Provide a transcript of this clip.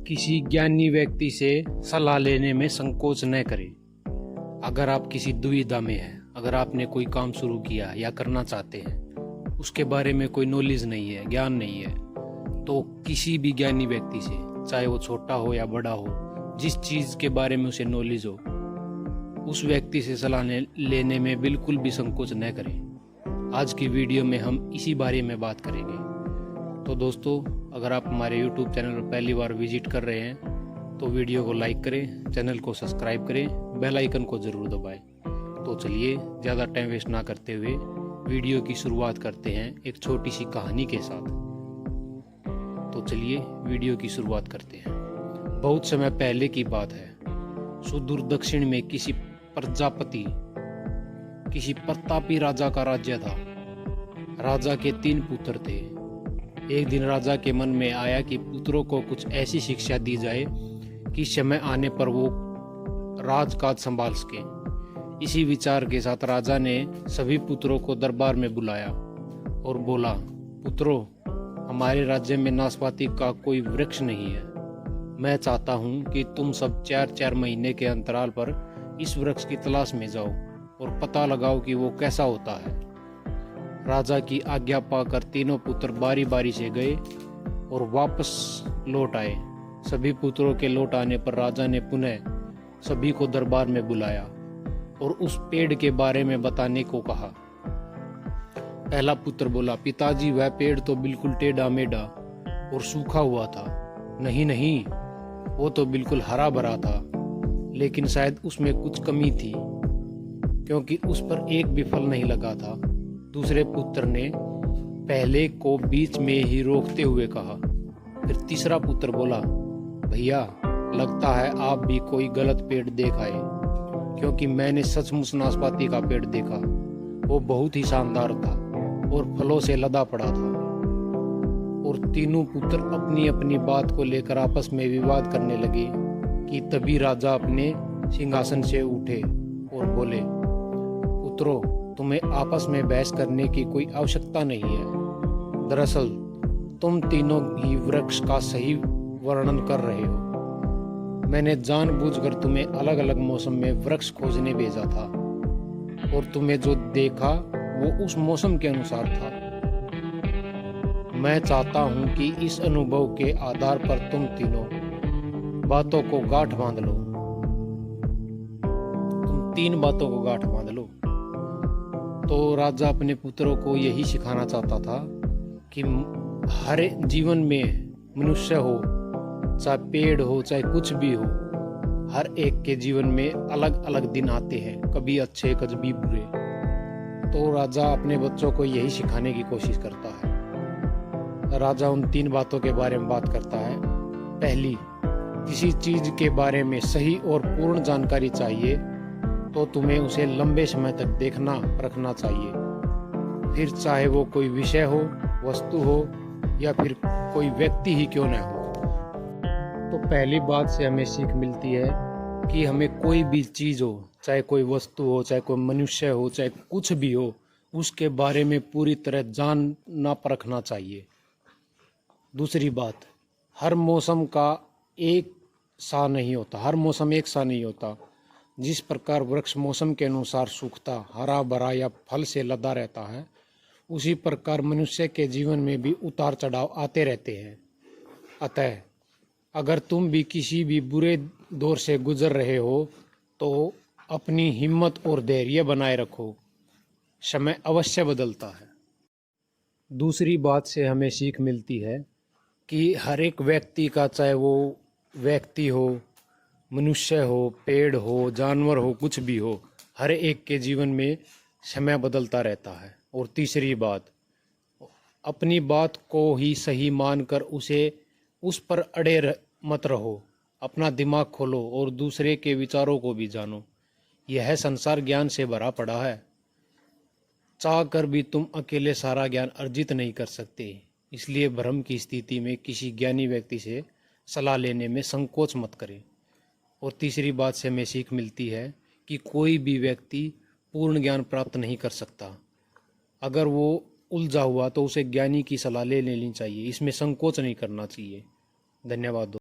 किसी ज्ञानी व्यक्ति से सलाह लेने में संकोच न करें। अगर आप किसी दुविधा में हैं, अगर आपने कोई काम शुरू किया या करना चाहते हैं, उसके बारे में कोई नॉलेज नहीं है, ज्ञान नहीं है, तो किसी भी ज्ञानी व्यक्ति से, चाहे वो छोटा हो या बड़ा हो, जिस चीज़ के बारे में उसे नॉलेज हो, उस व्यक्ति से सलाह लेने में बिल्कुल भी संकोच न करें। आज की वीडियो में हम इसी बारे में बात करेंगे। तो दोस्तों, अगर आप हमारे YouTube चैनल पर पहली बार विजिट कर रहे हैं तो वीडियो को लाइक करें, चैनल को सब्सक्राइब करें, बेल आइकन को ज़रूर दबाएं। तो चलिए ज़्यादा टाइम वेस्ट ना करते हुए वीडियो की शुरुआत करते हैं एक छोटी सी कहानी के साथ। तो चलिए वीडियो की शुरुआत करते हैं। बहुत समय पहले की बात है। सुदूर दक्षिण में किसी प्रतापी राजा का राज्य था। राजा के 3 पुत्र थे। एक दिन राजा के मन में आया कि पुत्रों को कुछ ऐसी शिक्षा दी जाए कि समय आने पर वो राजकाज संभाल सके। इसी विचार के साथ राजा ने सभी पुत्रों को दरबार में बुलाया और बोला, पुत्रों, हमारे राज्य में नाशपाती का कोई वृक्ष नहीं है। मैं चाहता हूँ कि तुम सब 4-4 महीने के अंतराल पर इस वृक्ष की तलाश में जाओ और पता लगाओ कि वो कैसा होता है। राजा की आज्ञा पाकर तीनों पुत्र बारी बारी से गए और वापस लौट आए। सभी पुत्रों के लौट आने पर राजा ने पुनः सभी को दरबार में बुलाया और उस पेड़ के बारे में बताने को कहा। पहला पुत्र बोला, पिताजी, वह पेड़ तो बिल्कुल टेढ़ा मेढ़ा और सूखा हुआ था। नहीं नहीं, वो तो बिल्कुल हरा भरा था, लेकिन शायद उसमें कुछ कमी थी क्योंकि उस पर एक भी फल नहीं लगा था। दूसरे पुत्र ने पहले को बीच में ही रोकते हुए कहा। फिर तीसरा पुत्र बोला, भैया, लगता है आप भी कोई गलत पेड़ देख आए, क्योंकि मैंने सचमुच नाशपाती का पेड़ देखा। वो बहुत ही शानदार था और फलों से लदा पड़ा था। और तीनों पुत्र अपनी अपनी बात को लेकर आपस में विवाद करने लगे कि तभी राजा अपने सिंहासन से उठे और बोले, पुत्रों, तुम्हें आपस में बहस करने की कोई आवश्यकता नहीं है। दरअसल तुम तीनों ही वृक्ष का सही वर्णन कर रहे हो। मैंने जानबूझकर तुम्हें अलग अलग मौसम में वृक्ष खोजने भेजा था और तुम्हें जो देखा वो उस मौसम के अनुसार था। मैं चाहता हूं कि इस अनुभव के आधार पर तुम तीनों बातों को गांठ बांध लो। तुम 3 बातों को गांठ बांध लो। तो राजा अपने पुत्रों को यही सिखाना चाहता था कि हर जीवन में मनुष्य हो, चाहे पेड़ हो, चाहे कुछ भी हो, हर एक के जीवन में अलग अलग दिन आते हैं, कभी अच्छे कभी बुरे। तो राजा अपने बच्चों को यही सिखाने की कोशिश करता है। राजा उन 3 बातों के बारे में बात करता है। पहली, किसी चीज के बारे में सही और पूर्ण जानकारी चाहिए तो तुम्हें उसे लंबे समय तक देखना परखना चाहिए, फिर चाहे वो कोई विषय हो, वस्तु हो या फिर कोई व्यक्ति ही क्यों न हो। तो पहली बात से हमें सीख मिलती है कि हमें कोई भी चीज़ हो, चाहे कोई वस्तु हो, चाहे कोई मनुष्य हो, चाहे कुछ भी हो, उसके बारे में पूरी तरह जानना परखना चाहिए। दूसरी बात, हर मौसम का एक सा नहीं होता, हर मौसम एक सा नहीं होता। जिस प्रकार वृक्ष मौसम के अनुसार सूखता, हरा भरा या फल से लदा रहता है, उसी प्रकार मनुष्य के जीवन में भी उतार चढ़ाव आते रहते हैं। अतः अगर तुम भी किसी भी बुरे दौर से गुजर रहे हो तो अपनी हिम्मत और धैर्य बनाए रखो। समय अवश्य बदलता है। दूसरी बात से हमें सीख मिलती है कि हर एक व्यक्ति का, चाहे वो व्यक्ति हो, मनुष्य हो, पेड़ हो, जानवर हो, कुछ भी हो, हर एक के जीवन में समय बदलता रहता है। और तीसरी बात, अपनी बात को ही सही मानकर उस पर अड़े मत रहो। अपना दिमाग खोलो और दूसरे के विचारों को भी जानो। यह संसार ज्ञान से भरा पड़ा है। चाह कर भी तुम अकेले सारा ज्ञान अर्जित नहीं कर सकते। इसलिए भ्रम की स्थिति में किसी ज्ञानी व्यक्ति से सलाह लेने में संकोच मत करें। और तीसरी बात से हमें सीख मिलती है कि कोई भी व्यक्ति पूर्ण ज्ञान प्राप्त नहीं कर सकता। अगर वो उलझा हुआ तो उसे ज्ञानी की सलाह ले लेनी चाहिए। इसमें संकोच नहीं करना चाहिए। धन्यवाद।